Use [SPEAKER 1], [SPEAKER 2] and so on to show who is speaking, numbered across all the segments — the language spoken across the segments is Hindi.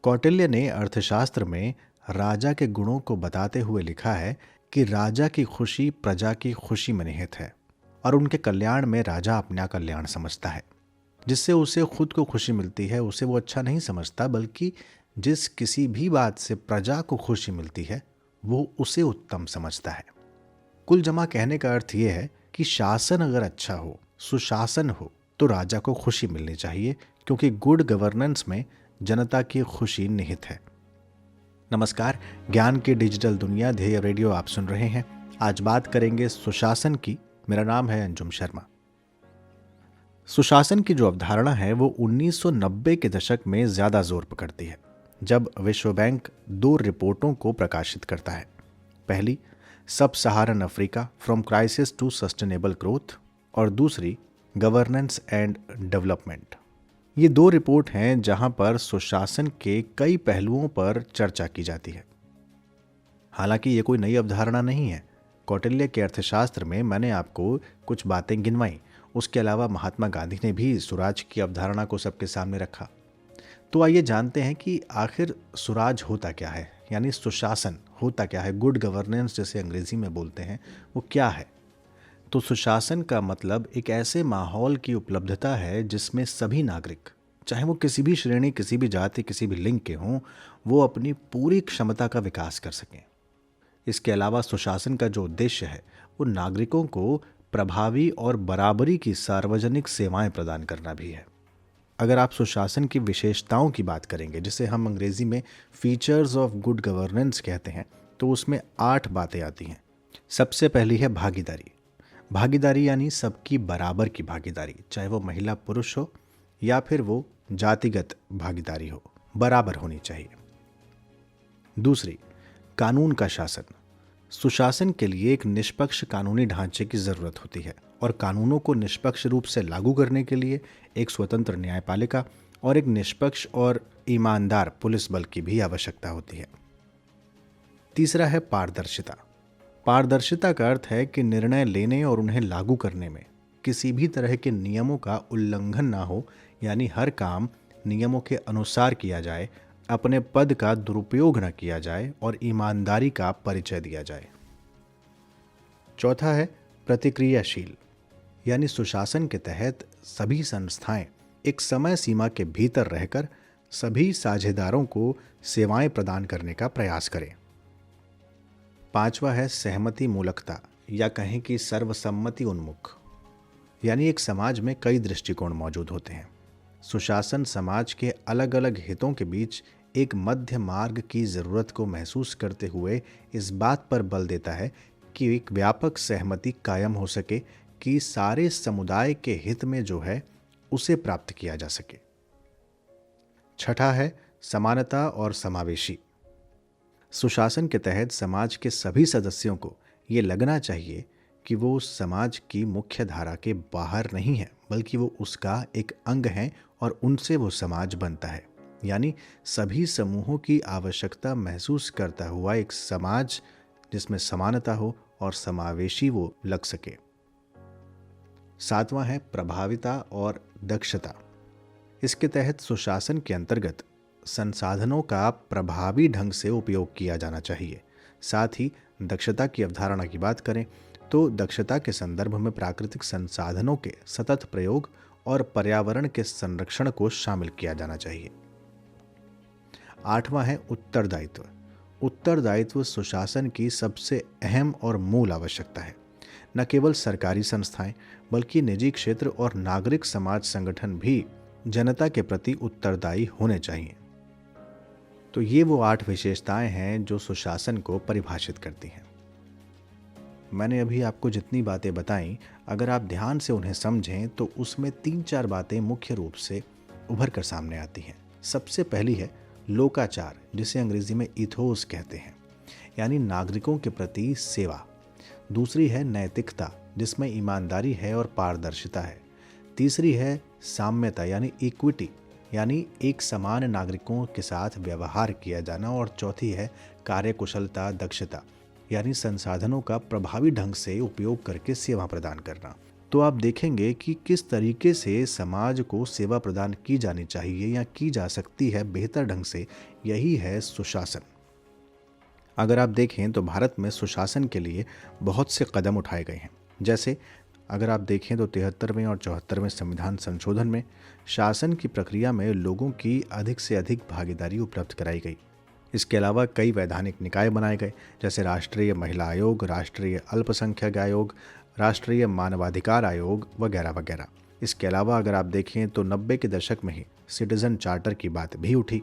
[SPEAKER 1] कौटिल्य ने अर्थशास्त्र में राजा के गुणों को बताते हुए लिखा है कि राजा की खुशी प्रजा की खुशी में निहित है और उनके कल्याण में राजा अपना कल्याण समझता है। जिससे उसे खुद को खुशी मिलती है उसे वो अच्छा नहीं समझता, बल्कि जिस किसी भी बात से प्रजा को खुशी मिलती है वो उसे उत्तम समझता है। कुल जमा कहने का अर्थ ये है कि शासन अगर अच्छा हो, सुशासन हो, तो राजा को खुशी मिलनी चाहिए, क्योंकि गुड गवर्नेंस में जनता की खुशी निहित है। नमस्कार, ज्ञान की डिजिटल दुनिया ध्येय रेडियो आप सुन रहे हैं। आज बात करेंगे सुशासन की। मेरा नाम है अंजुम शर्मा। सुशासन की जो अवधारणा है वो 1990 के दशक में ज्यादा जोर पकड़ती है, जब विश्व बैंक 2 रिपोर्टों को प्रकाशित करता है। पहली, sub Saharan Africa from crisis to sustainable growth, और दूसरी, गवर्नेंस एंड डेवलपमेंट। ये 2 रिपोर्ट हैं जहां पर सुशासन के कई पहलुओं पर चर्चा की जाती है। हालांकि ये कोई नई अवधारणा नहीं है। कौटिल्य के अर्थशास्त्र में मैंने आपको कुछ बातें गिनवाई। उसके अलावा महात्मा गांधी ने भी सुराज की अवधारणा को सबके सामने रखा। तो आइए जानते हैं कि आखिर सुराज होता क्या है, यानी सुशासन होता क्या है, गुड गवर्नेंस जैसे अंग्रेजी में बोलते हैं, वो क्या है। तो सुशासन का मतलब एक ऐसे माहौल की उपलब्धता है जिसमें सभी नागरिक, चाहे वो किसी भी श्रेणी, किसी भी जाति, किसी भी लिंग के हों, वो अपनी पूरी क्षमता का विकास कर सकें। इसके अलावा सुशासन का जो उद्देश्य है वो नागरिकों को प्रभावी और बराबरी की सार्वजनिक सेवाएं प्रदान करना भी है। अगर आप सुशासन की विशेषताओं की बात करेंगे, जिसे हम अंग्रेजी में फीचर्स ऑफ गुड गवर्नेंस कहते हैं, तो उसमें 8 बातें आती हैं। सबसे पहली है भागीदारी। भागीदारी यानी सबकी बराबर की भागीदारी, चाहे वो महिला पुरुष हो या फिर वो जातिगत भागीदारी हो, बराबर होनी चाहिए। दूसरी, कानून का शासन। सुशासन के लिए एक निष्पक्ष कानूनी ढांचे की जरूरत होती है और कानूनों को निष्पक्ष रूप से लागू करने के लिए एक स्वतंत्र न्यायपालिका और एक निष्पक्ष और ईमानदार पुलिस बल की भी आवश्यकता होती है। तीसरा है पारदर्शिता। पारदर्शिता का अर्थ है कि निर्णय लेने और उन्हें लागू करने में किसी भी तरह के नियमों का उल्लंघन ना हो, यानी हर काम नियमों के अनुसार किया जाए, अपने पद का दुरुपयोग न किया जाए और ईमानदारी का परिचय दिया जाए। चौथा है प्रतिक्रियाशील, यानी सुशासन के तहत सभी संस्थाएं एक समय सीमा के भीतर रहकर सभी साझेदारों को सेवाएं प्रदान करने का प्रयास करें। पांचवा है सहमति मूलकता, या कहें कि सर्वसम्मति उन्मुख, यानी एक समाज में कई दृष्टिकोण मौजूद होते हैं। सुशासन समाज के अलग अलग हितों के बीच एक मध्य मार्ग की जरूरत को महसूस करते हुए इस बात पर बल देता है कि एक व्यापक सहमति कायम हो सके कि सारे समुदाय के हित में जो है उसे प्राप्त किया जा सके। छठा है समानता और समावेशी। सुशासन के तहत समाज के सभी सदस्यों को ये लगना चाहिए कि वो समाज की मुख्य धारा के बाहर नहीं है, बल्कि वो उसका एक अंग है और उनसे वो समाज बनता है। यानी सभी समूहों की आवश्यकता महसूस करता हुआ एक समाज जिसमें समानता हो और समावेशी वो लग सके। सातवां है प्रभाविता और दक्षता। इसके तहत सुशासन के अंतर्गत संसाधनों का प्रभावी ढंग से उपयोग किया जाना चाहिए। साथ ही दक्षता की अवधारणा की बात करें तो दक्षता के संदर्भ में प्राकृतिक संसाधनों के सतत प्रयोग और पर्यावरण के संरक्षण को शामिल किया जाना चाहिए। आठवां है उत्तरदायित्व। उत्तरदायित्व सुशासन की सबसे अहम और मूल आवश्यकता है। न केवल सरकारी संस्थाएं बल्कि निजी क्षेत्र और नागरिक समाज संगठन भी जनता के प्रति उत्तरदायी होने चाहिए। तो ये वो 8 विशेषताएं हैं जो सुशासन को परिभाषित करती हैं। मैंने अभी आपको जितनी बातें बताईं, अगर आप ध्यान से उन्हें समझें तो उसमें 3-4 बातें मुख्य रूप से उभर कर सामने आती हैं। सबसे पहली है लोकाचार, जिसे अंग्रेजी में इथोस कहते हैं, यानी नागरिकों के प्रति सेवा। दूसरी है नैतिकता, जिसमें ईमानदारी है और पारदर्शिता है। तीसरी है साम्यता यानी इक्विटी, यानी एक समान नागरिकों के साथ व्यवहार किया जाना। और चौथी है कार्यकुशलता, दक्षता, यानी संसाधनों का प्रभावी ढंग से उपयोग करके सेवा प्रदान करना। तो आप देखेंगे कि किस तरीके से समाज को सेवा प्रदान की जानी चाहिए या की जा सकती है बेहतर ढंग से, यही है सुशासन। अगर आप देखें तो भारत में सुशासन के लिए बहुत से कदम उठाए गए हैं। जैसे अगर आप देखें तो 73वें और 74वें संविधान संशोधन में शासन की प्रक्रिया में लोगों की अधिक से अधिक भागीदारी उपलब्ध कराई गई। इसके अलावा कई वैधानिक निकाय बनाए गए, जैसे राष्ट्रीय महिला आयोग, राष्ट्रीय अल्पसंख्यक आयोग, राष्ट्रीय मानवाधिकार आयोग वगैरह वगैरह। इसके अलावा अगर आप देखें तो 90 के दशक में ही सिटीजन चार्टर की बात भी उठी।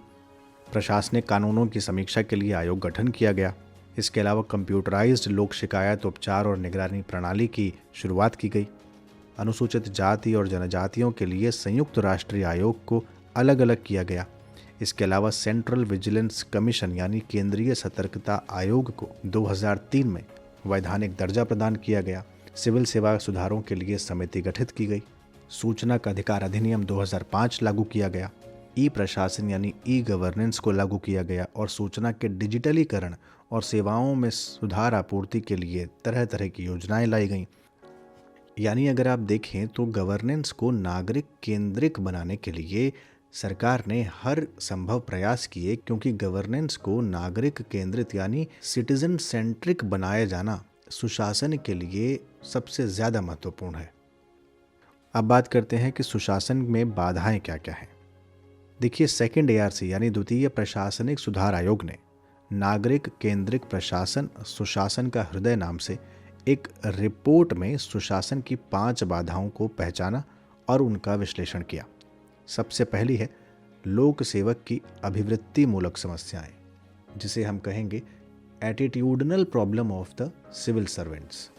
[SPEAKER 1] प्रशासनिक कानूनों की समीक्षा के लिए आयोग गठन किया गया। इसके अलावा कंप्यूटराइज्ड लोक शिकायत उपचार और निगरानी प्रणाली की शुरुआत की गई। अनुसूचित जाति और जनजातियों के लिए संयुक्त राष्ट्रीय आयोग को अलग अलग किया गया। इसके अलावा सेंट्रल विजिलेंस कमीशन यानी केंद्रीय सतर्कता आयोग को 2003 में वैधानिक दर्जा प्रदान किया गया। सिविल सेवा सुधारों के लिए समिति गठित की गई। सूचना का अधिकार अधिनियम 2005 लागू किया गया। ई प्रशासन यानी ई गवर्नेंस को लागू किया गया और सूचना के डिजिटलीकरण और सेवाओं में सुधार आपूर्ति के लिए तरह तरह की योजनाएं लाई गईं। यानी अगर आप देखें तो गवर्नेंस को नागरिक केंद्रित बनाने के लिए सरकार ने हर संभव प्रयास किए, क्योंकि गवर्नेंस को नागरिक केंद्रित यानी सिटीजन सेंट्रिक बनाया जाना सुशासन के लिए सबसे ज़्यादा महत्वपूर्ण है। अब बात करते हैं कि सुशासन में बाधाएं क्या क्या हैं। देखिए, सेकंड एआरसी यानी द्वितीय प्रशासनिक सुधार आयोग ने नागरिक केंद्रित प्रशासन सुशासन का हृदय नाम से एक रिपोर्ट में सुशासन की 5 बाधाओं को पहचाना और उनका विश्लेषण किया। सबसे पहली है लोक सेवक की अभिवृत्ति मूलक समस्याएं, जिसे हम कहेंगे attitudinal problem of the civil servants.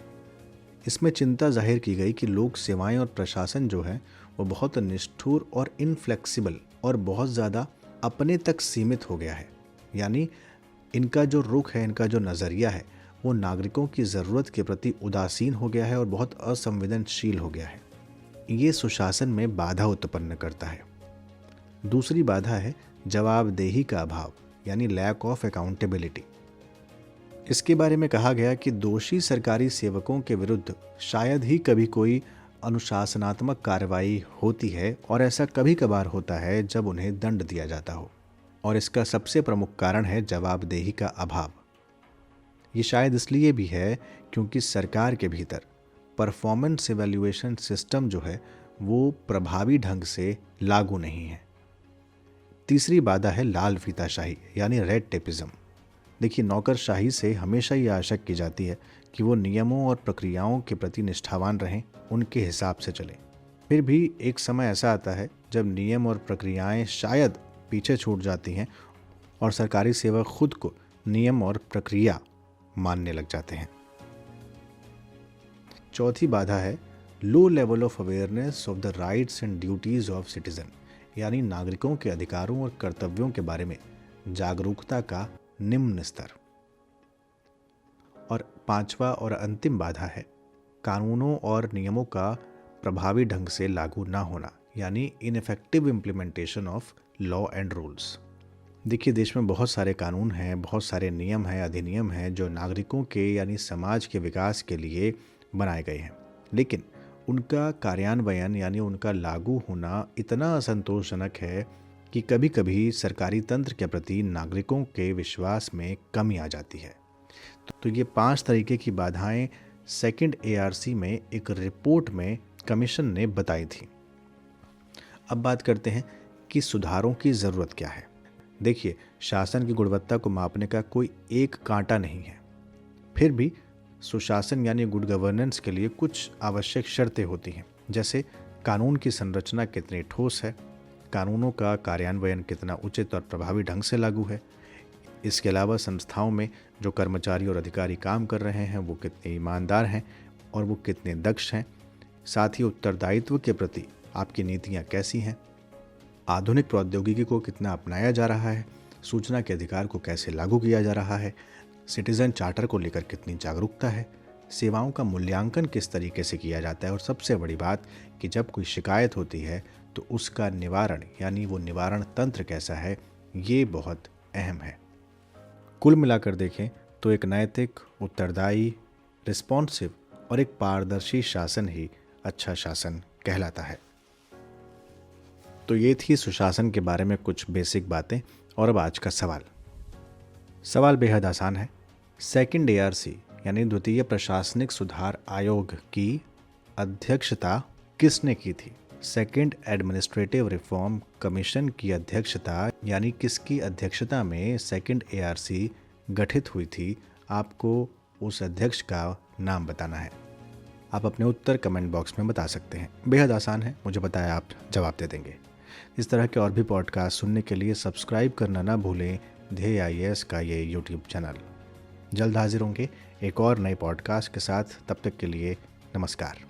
[SPEAKER 1] इसमें चिंता जाहिर की गई कि लोक सेवाएं और प्रशासन जो है वो बहुत निष्ठुर और इनफ्लेक्सिबल और बहुत ज़्यादा अपने तक सीमित हो गया है। यानी इनका जो रुख है, इनका जो नज़रिया है, वो नागरिकों की ज़रूरत के प्रति उदासीन हो गया है और बहुत असंवेदनशील हो गया है। ये सुशासन में बाधा उत्पन्न करता है। दूसरी बाधा है जवाबदेही का अभाव यानी लैक ऑफ अकाउंटेबिलिटी। इसके बारे में कहा गया कि दोषी सरकारी सेवकों के विरुद्ध शायद ही कभी कोई अनुशासनात्मक कार्रवाई होती है, और ऐसा कभी कभार होता है जब उन्हें दंड दिया जाता हो, और इसका सबसे प्रमुख कारण है जवाबदेही का अभाव। ये शायद इसलिए भी है क्योंकि सरकार के भीतर परफॉर्मेंस इवैल्यूएशन सिस्टम जो है वो प्रभावी ढंग से लागू नहीं है। तीसरी बाधा है लाल फीताशाही यानी रेड टेपिज्म। देखिए, नौकरशाही से हमेशा ये आशा की जाती है कि वो नियमों और प्रक्रियाओं के प्रति निष्ठावान रहें, उनके हिसाब से चलें। फिर भी एक समय ऐसा आता है जब नियम और प्रक्रियाएं शायद पीछे छूट जाती हैं और सरकारी सेवक खुद को नियम और प्रक्रिया मानने लग जाते हैं। चौथी बाधा है low level of awareness of the rights and duties of citizen, यानी नागरिकों के अधिकारों और कर्तव्यों के बारे में जागरूकता का निम्न स्तर। और पांचवा और अंतिम बाधा है कानूनों और नियमों का प्रभावी ढंग से लागू ना होना, यानी ineffective implementation of law and rules. देखिए, देश में बहुत सारे कानून हैं, बहुत सारे नियम हैं, अधिनियम हैं जो नागरिकों के यानी समाज के विकास के लिए बनाए गए हैं, लेकिन उनका कार्यान्वयन यानी उनका लागू होना इतना असंतोषजनक है कि कभी कभी सरकारी तंत्र के प्रति नागरिकों के विश्वास में कमी आ जाती है। तो ये 5 तरीके की बाधाएं सेकंड एआरसी में एक रिपोर्ट में कमीशन ने बताई थी। अब बात करते हैं कि सुधारों की ज़रूरत क्या है। देखिए, शासन की गुणवत्ता को मापने का कोई एक कांटा नहीं है, फिर भी सुशासन यानी गुड गवर्नेंस के लिए कुछ आवश्यक शर्तें होती हैं, जैसे कानून की संरचना कितनी ठोस है, कानूनों का कार्यान्वयन कितना उचित और प्रभावी ढंग से लागू है। इसके अलावा संस्थाओं में जो कर्मचारी और अधिकारी काम कर रहे हैं वो कितने ईमानदार हैं और वो कितने दक्ष हैं। साथ ही उत्तरदायित्व के प्रति आपकी नीतियाँ कैसी हैं, आधुनिक प्रौद्योगिकी को कितना अपनाया जा रहा है, सूचना के अधिकार को कैसे लागू किया जा रहा है, सिटीजन चार्टर को लेकर कितनी जागरूकता है, सेवाओं का मूल्यांकन किस तरीके से किया जाता है, और सबसे बड़ी बात कि जब कोई शिकायत होती है तो उसका निवारण यानी वो निवारण तंत्र कैसा है, ये बहुत अहम है। कुल मिलाकर देखें तो एक नैतिक, उत्तरदायी, रिस्पॉन्सिव और एक पारदर्शी शासन ही अच्छा शासन कहलाता है। तो ये थी सुशासन के बारे में कुछ बेसिक बातें। और अब आज का सवाल बेहद आसान है। सेकंड एआरसी यानी द्वितीय प्रशासनिक सुधार आयोग की अध्यक्षता किसने की थी? सेकंड एडमिनिस्ट्रेटिव रिफॉर्म कमीशन की अध्यक्षता यानी किसकी अध्यक्षता में सेकंड एआरसी गठित हुई थी? आपको उस अध्यक्ष का नाम बताना है। आप अपने उत्तर कमेंट बॉक्स में बता सकते हैं। बेहद आसान है, मुझे पता है आप जवाब दे देंगे। इस तरह के और भी पॉडकास्ट सुनने के लिए सब्सक्राइब करना ना भूलें ध्येय IAS का ये यूट्यूब चैनल। जल्द हाजिर होंगे एक और नए पॉडकास्ट के साथ। तब तक के लिए नमस्कार।